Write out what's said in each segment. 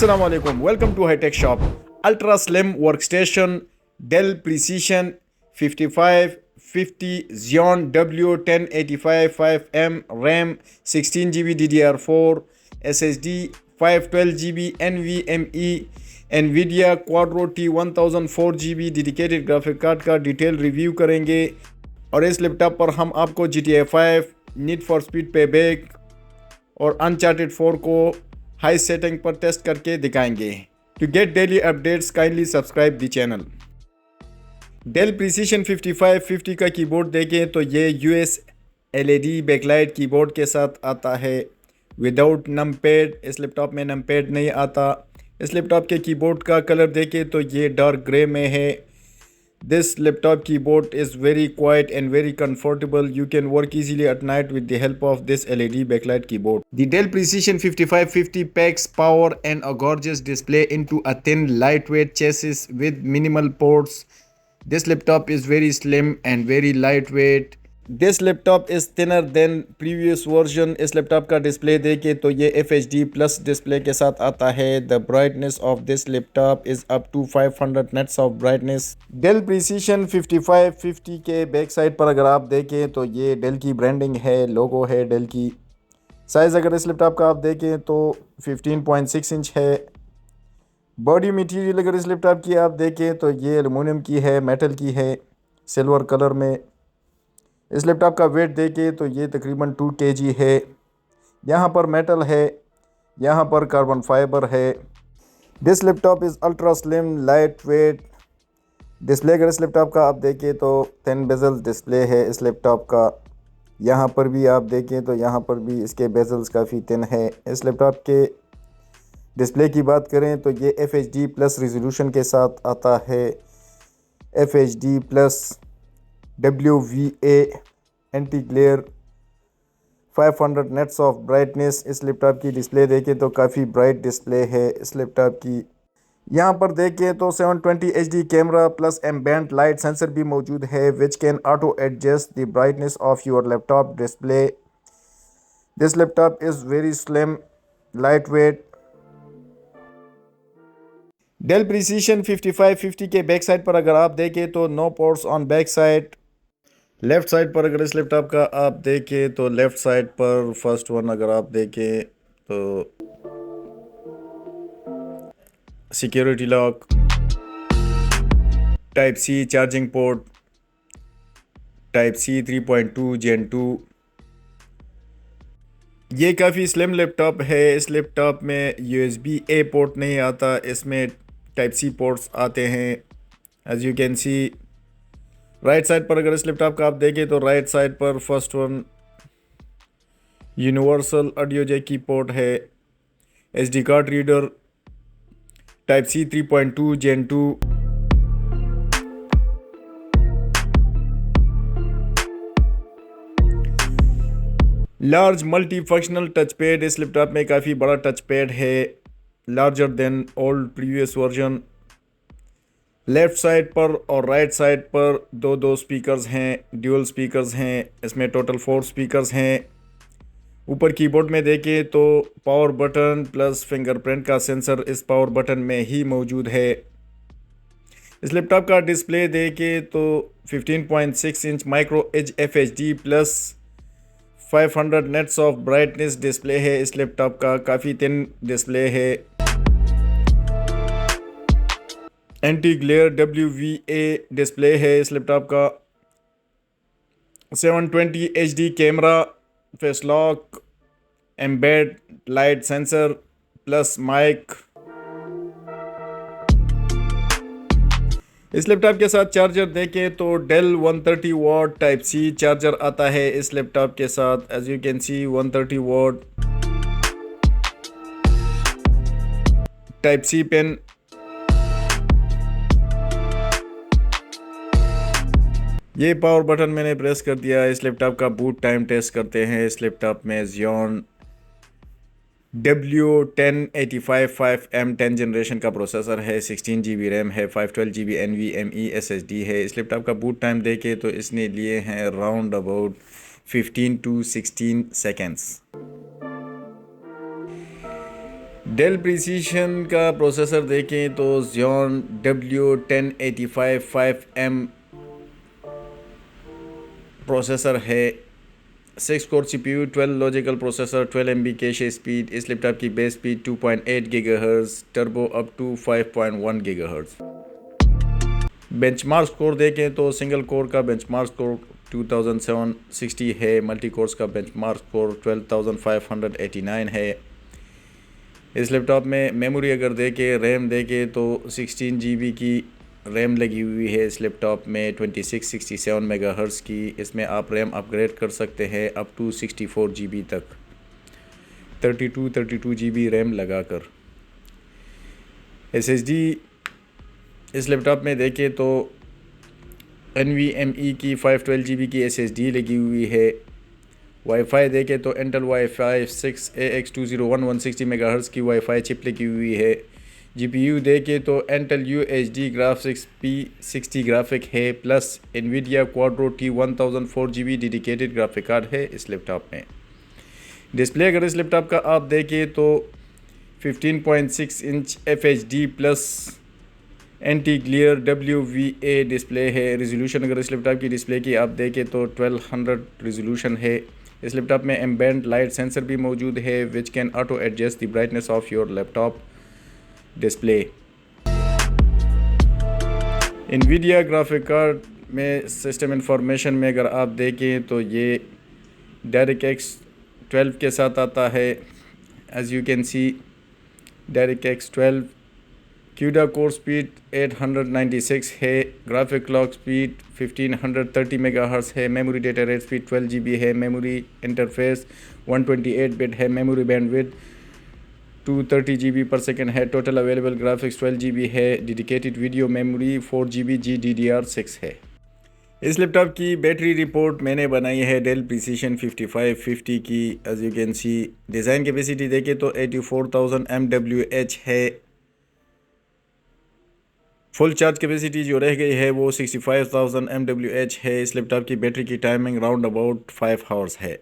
Assalamu alaikum. Welcome to High Tech Shop. Ultra Slim Workstation Dell Precision 5550 Xeon W1085 5M RAM 16GB DDR4 SSD 512GB NVMe NVIDIA Quadro T1000 4GB dedicated graphic card का detail review करेंगे और इस laptop पर हम आपको GTA 5, need for speed payback और uncharted 4 को high setting पर टेस्ट करके दिखाएंगे। To get daily updates kindly subscribe the channel. Dell Precision 5550 का कीबोर्ड देखें तो ये US LED बैकलाइट कीबोर्ड के साथ आता है विदाउट नमपैड। इस लैपटॉप में नमपैड नहीं आता। इस लैपटॉप के कीबोर्ड का कलर देखें तो ये डार्क ग्रे में है। This laptop keyboard is very quiet and very comfortable. You can work easily at night with the help of this LED backlight keyboard. The Dell Precision 5550 packs power and a gorgeous display into a thin, lightweight chassis with minimal ports. This laptop is very slim and very lightweight. This laptop is thinner than previous version. इस laptop का display देखें तो ये FHD plus display के साथ आता है। The brightness of this laptop is up to 500 nits of brightness. Dell Precision 5550 के बैक साइड पर अगर आप देखें तो ये डेल की ब्रांडिंग है, लोगो है डेल की। साइज़ अगर इस लैपटॉप का आप देखें तो 15.6 इंच है। बॉडी मटेरियल अगर इस लैपटॉप की आप देखें तो ये एलुमिनियम की है, मेटल की है, सिल्वर कलर में। इस लैपटॉप का वेट देखें तो ये तकरीबन 2 kg है। यहाँ पर मेटल है, यहाँ पर कार्बन फाइबर है। This laptop is ultra slim light wait. Display अगर इस लैपटॉप का आप देखें तो 10 बेजल डिस्प्ले है इस लैपटॉप का। यहाँ पर भी आप देखें तो यहाँ पर भी इसके बेजल्स काफ़ी थिन है। इस लैपटॉप के डिस्प्ले की बात करें तो ये FHD प्लस रिजोल्यूशन के साथ आता है। FHD plus WVA anti glare 500 nits of brightness. इस लैपटॉप की डिस्प्ले देखें तो काफ़ी ब्राइट डिस्प्ले है इस लैपटॉप की। यहाँ पर देखें तो 720 HD camera plus ambient light sensor भी मौजूद है which can auto adjust the brightness of your laptop display. This laptop is very slim light weight. Dell Precision 5550 के बैक साइड पर अगर आप देखें तो no ports on back side. Left side पर अगर इस लैपटॉप का आप देखें तो लेफ़्ट साइड पर फर्स्ट वन अगर आप देखें तो security lock, type C charging port, type C 3.2 Gen 2। ये काफ़ी स्लिम लैपटॉप है। इस लैपटॉप में USB-A पोर्ट नहीं आता, इसमें टाइप सी पोर्ट्स आते हैं। As you can see right side पर अगर इस लैपटॉप का आप देखें तो राइट साइड पर first one universal audio jack की पोर्ट है। SD card reader, type C 3.2 Gen 2। Large multi functional touch pad. इस लैपटॉप में काफ़ी बड़ा टच पैड है, larger than old previous version. Left side पर और राइट साइड पर दो स्पीकर्स हैं, ड्यूअल स्पीकर्स हैं। इसमें टोटल 4 स्पीकर्स हैं। ऊपर कीबोर्ड में देखें तो पावर बटन प्लस फिंगरप्रिंट का सेंसर इस पावर बटन में ही मौजूद है। इस लैपटॉप का डिस्प्ले देखें तो 15.6 inch micro edge FHD plus 500 nits of brightness display है। इस लैपटॉप का काफ़ी थिन डिस्प्ले है। एंटी ग्लेयर WVA डिस्प्ले है इस लैपटॉप का। 720 HD camera, face lock, embed light sensor plus mic. इस लैपटॉप के साथ चार्जर देखें तो Dell 130 watt type C charger आता है इस लैपटॉप के साथ। As you can see 130 watt type C pen. ये पावर बटन मैंने प्रेस कर दिया। इस लैपटॉप का बूट टाइम टेस्ट करते हैं। इस लैपटॉप में Xeon W1085 5M 10 जनरेशन का प्रोसेसर है, 16GB रैम है, 512GB NVMe SSD है। इस लैपटॉप का बूट टाइम देखें तो इसने लिए हैं round about 15 to 16 seconds। Dell Precision का प्रोसेसर देखें तो Xeon W1085 5M प्रोसेसर है। 6 core CPU, 12 logical processor, 12 MB cache speed. इस लैपटॉप की base speed 2.8 gigahertz, turbo up to 5.1 gigahertz. Benchmark score देखें तो सिंगल कोर का बेंचमार्क स्कोर 2760 है। मल्टी कोर्स का बेंचमार्क स्कोर 12589 है। इस लैपटॉप में मेमोरी अगर देखें, रैम देखें तो 16 GB की रैम लगी हुई है इस लैपटॉप में, 2667 मेगाहर्ट्ज़ की। इसमें आप रैम अपग्रेड कर सकते हैं अप टू 64 GB तक, 32 GB रैम लगाकर। SSD इस लैपटॉप में देखें तो NVMe की 512 GB की SSD लगी हुई है। वाईफाई देखें तो इंटेल वाईफाई 6 AX201 160 मेगाहर्ट्ज़ की वाईफाई चिप लगी हुई है। GPU देखें तो Intel UHD graphics P60 graphic है, plus NVIDIA Quadro T1004 GB dedicated graphic card है इस लैपटॉप में। डिस्प्ले अगर इस लैपटॉप का आप देखें तो 15.6 inch FHD plus anti glare WVA display है। रेजोल्यूशन अगर इस लैपटॉप की डिस्प्ले की आप देखें तो 1200 रेजोल्यूशन है। इस लैपटॉप में एम्बेडेड लाइट सेंसर भी मौजूद है which can auto adjust the brightness of your laptop display. NVIDIA graphic card में सिस्टम इंफॉर्मेशन में अगर आप देखें तो ये DirectX 12 के साथ आता है। As you can see DirectX 12 CUDA core speed 896 है। ग्राफिक क्लॉक स्पीड 1530 मेगाहर्ट्ज़ है। Memory data rate speed 12 GB है। मेमोरी इंटरफेस 128 बिट है। मेमोरी बैंडविड्थ 230 GB पर सेकेंड है। टोटल अवेलेबल ग्राफिक्स 12 GB है। Dedicated video memory 4 GB GDDR6 है। इस laptop की बैटरी रिपोर्ट मैंने बनाई है डेल प्रिसीशन 5550 की। As you can see design capacity देखें तो 84,000 mAh है। फुल चार्ज कैपेसिटी जो रह गई है वो 65,000 mAh है। इस लैपटॉप की बैटरी की टाइमिंग राउंड अबाउट 5 आवर्स है।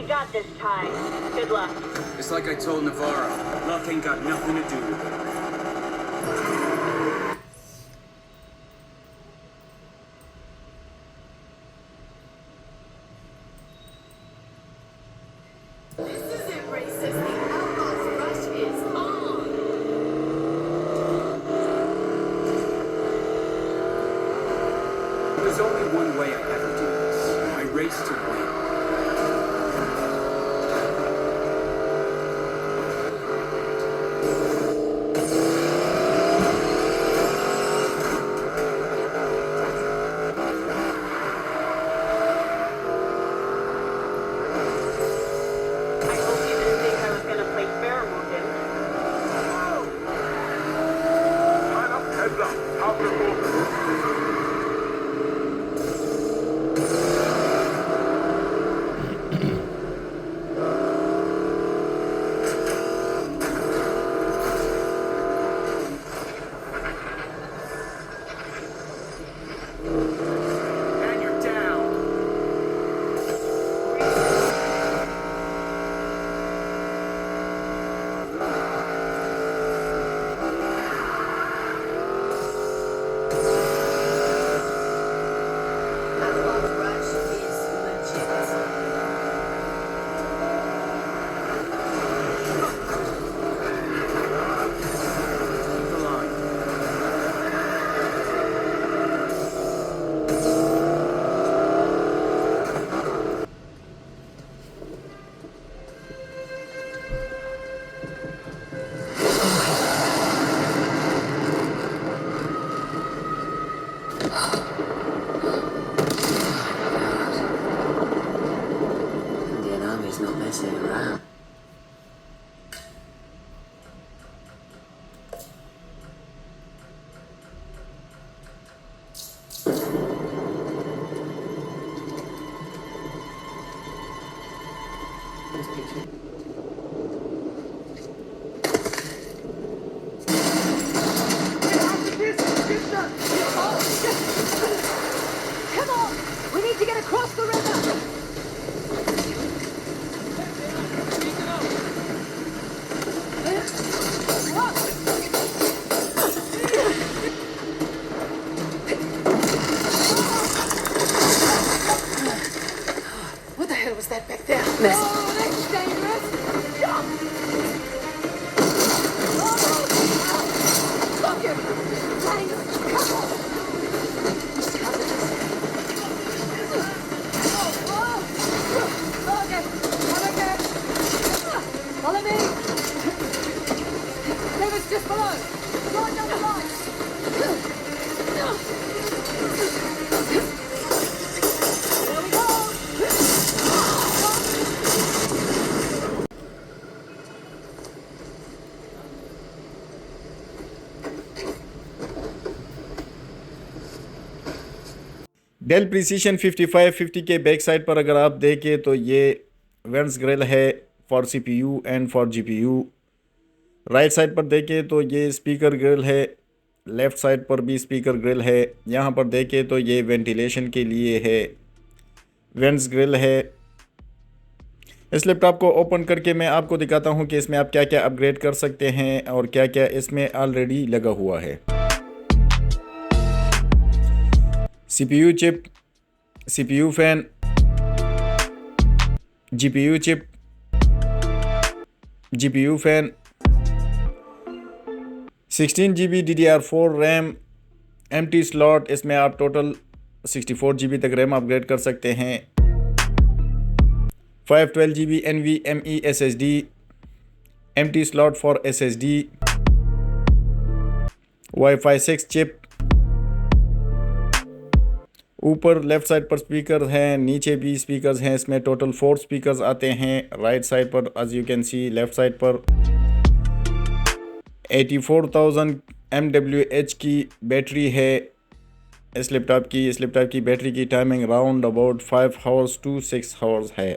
Got this time. Good luck. It's like I told Navarro. Luck ain't got nothing to do with it. was only one way I'd ever do this. I raced to win. I hope you didn't think I was gonna play fair, Morgan. Heads up. After movement. And you're down. That long rush is legit. Keep the line. Indian Army's not messing around. Come on! We need to get across the river! What the hell was that back there? Oh, that's dangerous! Look him! Come on! Follow me! David's just below! Right down the line! Here we go! Dell Precision 5550 के back side पर अगर आप देखें तो ये vents grill है for CPU and for GPU। Right side पर देखें तो ये स्पीकर ग्रिल है, लेफ़्ट साइड पर भी स्पीकर ग्रिल है। यहाँ पर देखें तो ये वेंटिलेशन के लिए है, वेंट्स ग्रिल है। इस लैपटॉप को ओपन करके मैं आपको दिखाता हूँ कि इसमें आप क्या क्या अपग्रेड कर सकते हैं और क्या क्या इसमें ऑलरेडी लगा हुआ है। CPU chip, CPU fan, GPU chip, GPU fan, 16GB DDR4 RAM, empty slot. इसमें आप टोटल 64GB तक रैम अपग्रेड कर सकते हैं। 512GB NVMe SSD, empty slot for SSD, Wi-Fi 6 chip. ऊपर लेफ़्ट साइड पर स्पीकर हैं, नीचे भी स्पीकर्स हैं। इसमें टोटल 4 स्पीकर्स आते हैं। राइट साइड पर as you can see, left side पर 84,000 mAh की बैटरी है इस लैपटॉप की। बैटरी की timing round about 5 hours to 6 hours है।